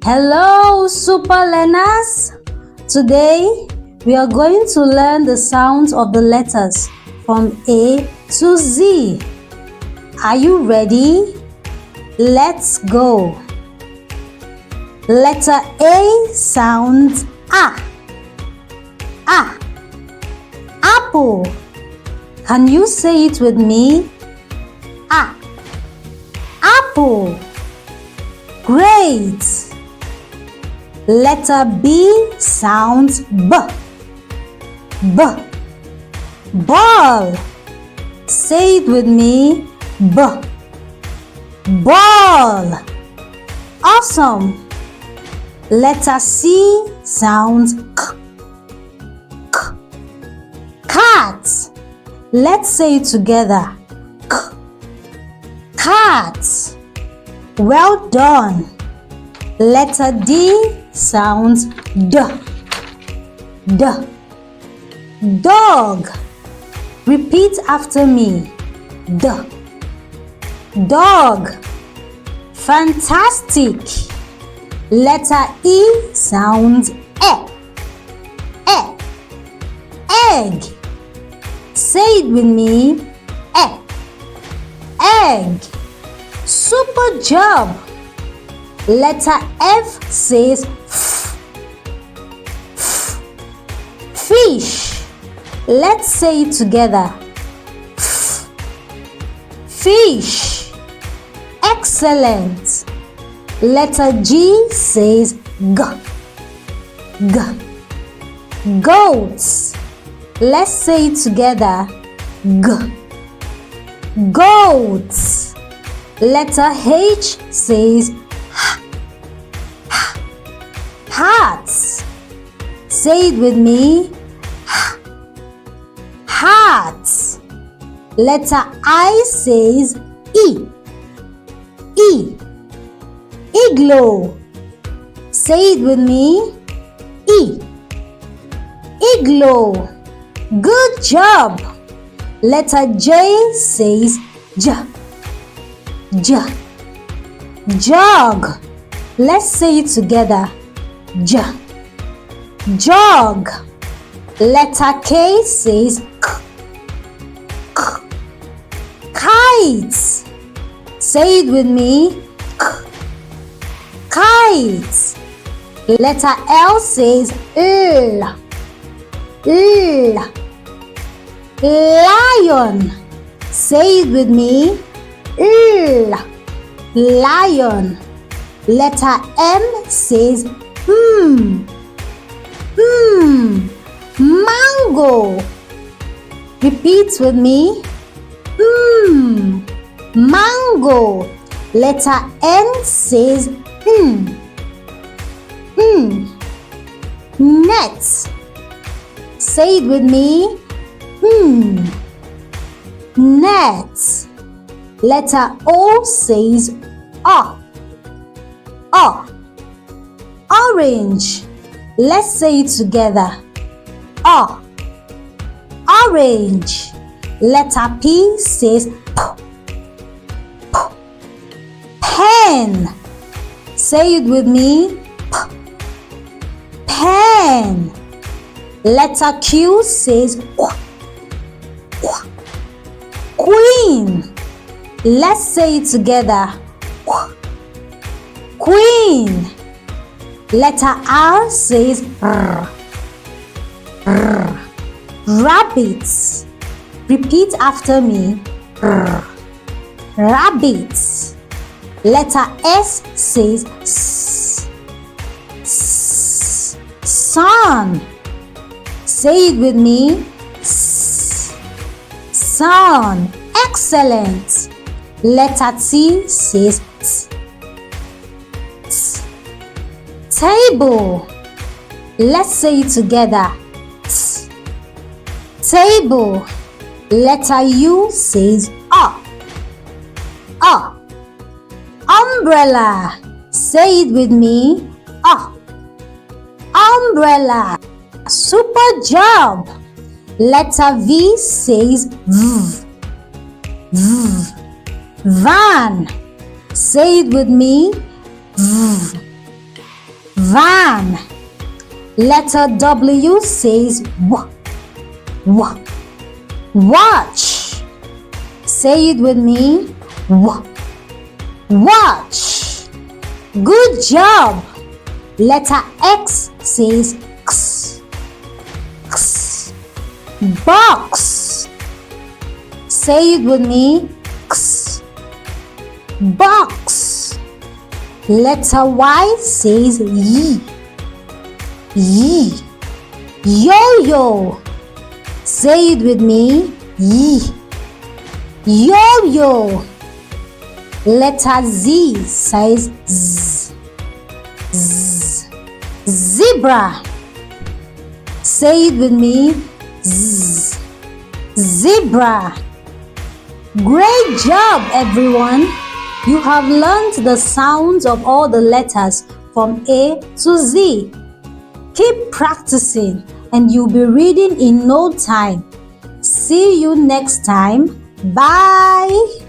Hello, super learners! Today, we are going to learn the sounds of the letters from A to Z. Are you ready? Let's go! Letter A sounds A. A. Apple. Can you say it with me? A. Apple. Great. Letter B sounds B. B. Ball. Say it with me. B. Ball. Awesome. Letter C sounds K. K. Cat. Let's say it together. K. Cat. Well done. Letter D sounds D. D. Dog. Repeat after me. D. Dog. Fantastic. Letter E sounds E. E. Egg. Say it with me. E. Egg. Super job. Letter F says F. F. Fish. Let's say it together. F. Fish. Excellent. Letter G says G. G. Goats. Let's say it together. G. Goats. Letter H says H. H. Hats. Say it with me. H. Hats. Letter I says E. E. Igloo. Say it with me. E. Igloo. Good job. Letter J says J. J. Jog. Let's say it together. J. Jog. Letter K says K. K. Kites. Say it with me. K. Kites. Letter L says L. L. Lion. Say it with me. L. Lion. Letter M says Mango. Repeat with me. Mango. Letter N says Net. Say it with me. Net. Letter O says O. O. Orange. Let's say it together. O. Orange. Letter P says P. P. Pen. Say it with me. P. Pen. Letter Q says Qu. Qu. Queen. Let's say it together. Qu. Queen. Letter R says R. R. Rabbits. Repeat after me. R. Rabbits. Letter S says S. S. Sun. Say it with me. S. Sun. Excellent. Letter T says T. T. Table. Let's say it together. T. Table. Letter U says O. O. Umbrella. Say it with me. O. Umbrella. Super job. Letter V says V. V. Van. Say it with me. V. Van. Letter W says W. W. Watch. Say it with me. W. Watch. Good job. Letter X says X. X. Box. Say it with me. X. Box. Letter Y says Y. Y. Yo-yo. Say it with me. Y. Yo-yo. Letter Z says Z. Z. Zebra. Say it with me. Z. Zebra. Great job, everyone! You have learned the sounds of all the letters from A to Z. Keep practicing and you'll be reading in no time. See you next time. Bye!